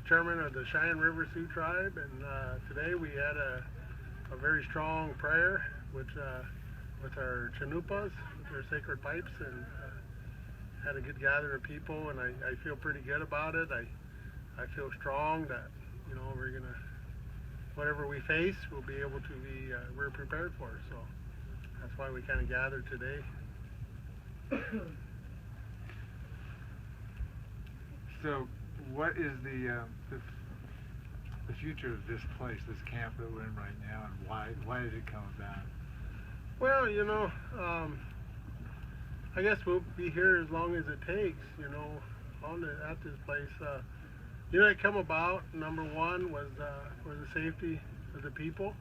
chairman of the Cheyenne River Sioux tribe, and today we had a very strong prayer with our chanupas, with our sacred pipes, and had a good gathering of people, and I feel pretty good about it. I feel strong that, you know, we're gonna, whatever we face, we'll be able to be, we're prepared for it. So that's why we kind of gathered today. So what is the future of this place, this camp that we're in right now, and why did it come about? Well, you know, I guess we'll be here as long as it takes, you know, at this place. You know, it come about, number one was the safety of the people,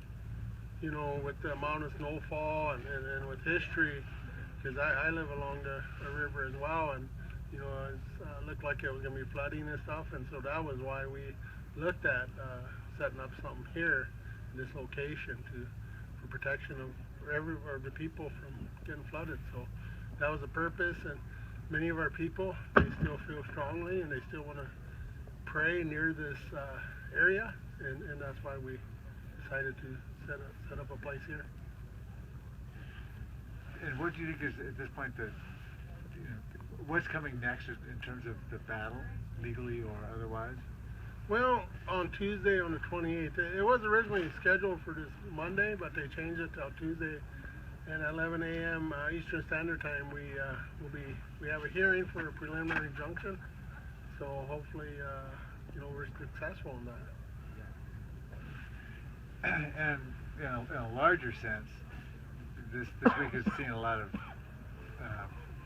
you know, with the amount of snowfall and with history, because I live along the river as well, and, you know, it looked like it was going to be flooding and stuff, and so that was why we looked at setting up something here, in this location, for protection of the people from getting flooded. So that was the purpose, and many of our people, they still feel strongly, and they still want to pray near this area, and that's why we decided to set up a place here. And what do you think is, at this point, what's coming next in terms of the battle, legally or otherwise? Well, on Tuesday, on the 28th, it was originally scheduled for this Monday, but they changed it till Tuesday. And at 11 a.m. Eastern Standard Time, we have a hearing for a preliminary injunction. So hopefully, you know, we're successful in that. And you know, in a larger sense, this week has seen a lot of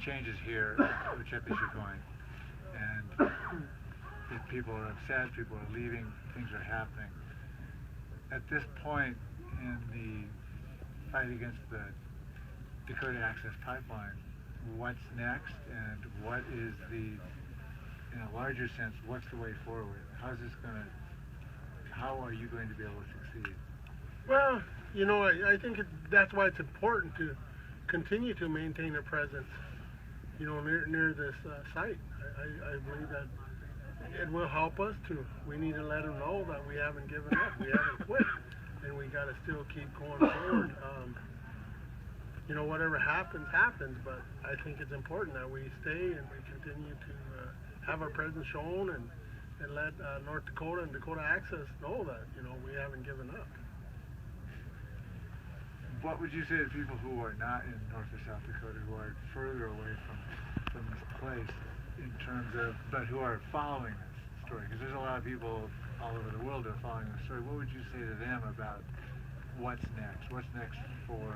changes here, the chip issue going, and people are upset, people are leaving, things are happening. At this point in the fight against the Dakota Access Pipeline, what's next, and what is in a larger sense, what's the way forward? How are you going to be able to succeed? Well, you know, I think that's why it's important to continue to maintain a presence, you know, near this site. I believe that it will help us we need to let them know that we haven't given up, we haven't quit, and we got to still keep going forward. You know, whatever happens, but I think it's important that we stay and we continue to have our presence shown and let North Dakota and Dakota Access know that, you know, we haven't given up. What would you say to people who are not in North or South Dakota, who are further away from this place, in terms of, but who are following this story? Because there's a lot of people all over the world that are following this story. What would you say to them about what's next? What's next for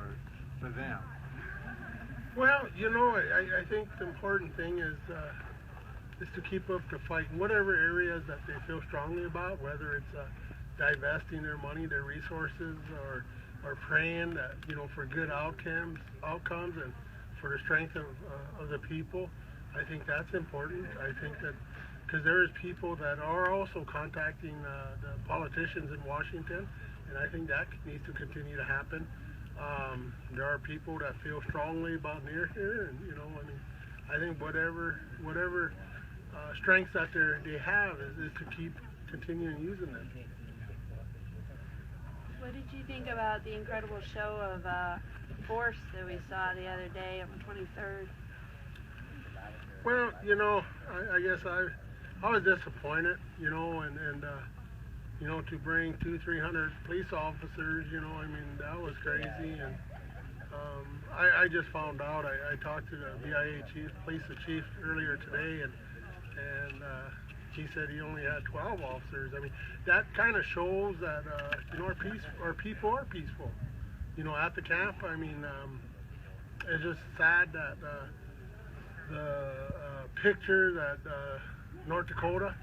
them? Well, you know, I think the important thing is to keep up the fight in whatever areas that they feel strongly about, whether it's divesting their money, their resources, or praying that, you know, for good outcomes and for the strength of the people. I think that's important. I think that because there is people that are also contacting the politicians in Washington, and I think that needs to continue to happen. There are people that feel strongly about near here, and, you know, I mean, I think whatever strengths that they have is to keep continuing using them. What did you think about the incredible show of force that we saw the other day on the 23rd? Well, you know, I guess I was disappointed, you know, and you know, to bring 200-300 police officers, you know, I mean, that was crazy. And I just found out, I talked to the BIA chief, police chief earlier today, and he said he only had 12 officers. I mean, that kind of shows that, you know, our people are peaceful, you know, at the camp. I mean, it's just sad that the picture that North Dakota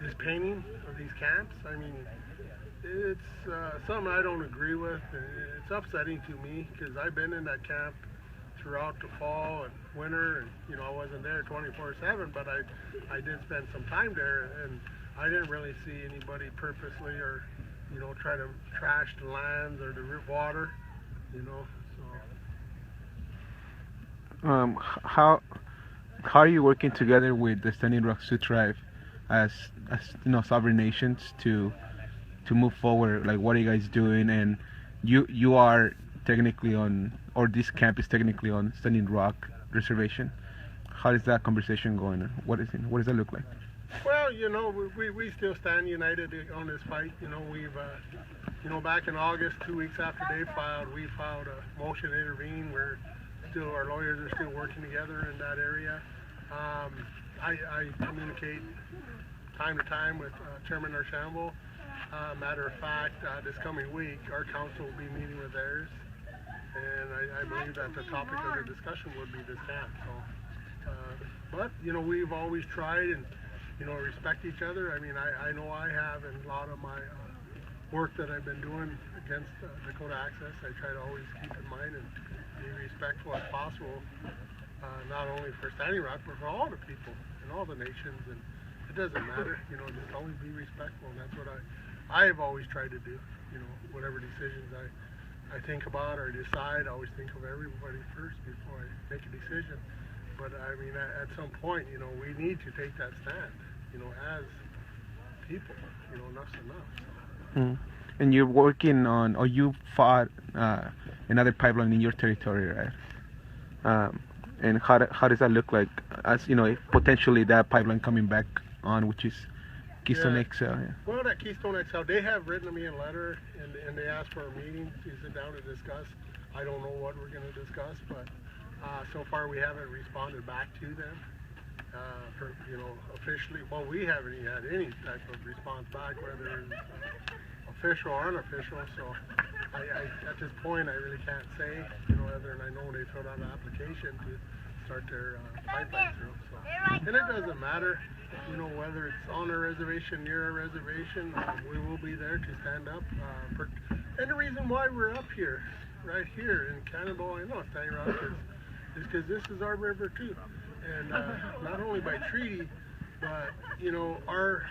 is painting of these camps, I mean, it's something I don't agree with. It's upsetting to me because I've been in that camp throughout the fall and winter, and, you know, I wasn't there 24/7, but I did spend some time there, and I didn't really see anybody purposely or, you know, try to trash the lands or the water, you know. So how are you working together with the Standing Rock Sioux tribe as sovereign nations to move forward? Like, what are you guys doing? And you are technically on, or this camp is technically on Standing Rock Reservation. How is that conversation going? What does that look like? Well, we still stand united on this fight. We've, back in August, 2 weeks after they filed, we filed a motion to intervene. Our lawyers are still working together in that area. I communicate time to time with Chairman Archambault. Matter of fact, this coming week, our council will be meeting with theirs, and I believe that the topic of the discussion would be this camp. So, but we've always tried and respect each other. I mean, I know I have in a lot of my work that I've been doing against Dakota Access. I try to always keep in mind and be respectful as possible, not only for Standing Rock, but for all the people and all the nations. And it doesn't matter, just always be respectful. And that's what I've always tried to do. Whatever decisions I think about or decide, I always think of everybody first before I make a decision. But I mean, at some point, we need to take that stand, as people, enough's enough. So. Mm. And you're working on, or you fought another pipeline in your territory, right? And how does that look like? As potentially that pipeline coming back on, which is Keystone XL. Yeah. Well, that Keystone XL, they have written me a letter and they asked for a meeting to sit down and discuss. I don't know what we're going to discuss, but so far we haven't responded back to them. Officially, well, we haven't even had any type of response back, whether it's official or unofficial. So at this point, I really can't say, other than I know they filled out an application to start their pipeline through. So, and it doesn't matter, whether it's on a reservation, near a reservation, we will be there to stand up. And the reason why we're up here, right here in Cannonball, Standing Rock, is because this is our river too. And not only by treaty, but our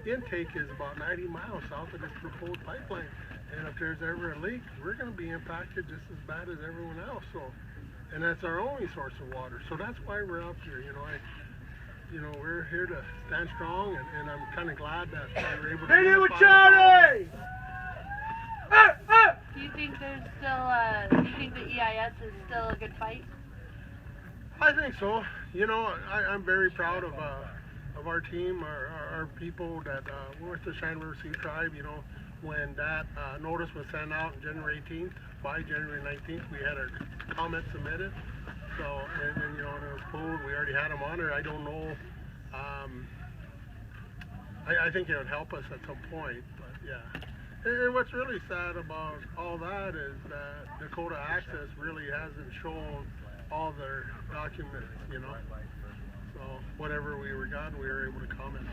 intake is about 90 miles south of this proposed pipeline. And if there's ever a leak, we're going to be impacted just as bad as everyone else. So, and that's our only source of water. So that's why we're up here. We're here to stand strong, and I'm kind of glad that we were able to. Hey, with Charlie! Do you think there's still? Do you think the EIS is still a good fight? I think so. I'm very proud of our team, our people that with the Cheyenne River Sioux tribe. When that notice was sent out on January 18th, by January 19th, we had our comments submitted. So, and it was pulled. We already had them on there. I don't know. I think it would help us at some point, but yeah. And what's really sad about all that is that Dakota Access really hasn't shown all their documents, So whatever we were able to comment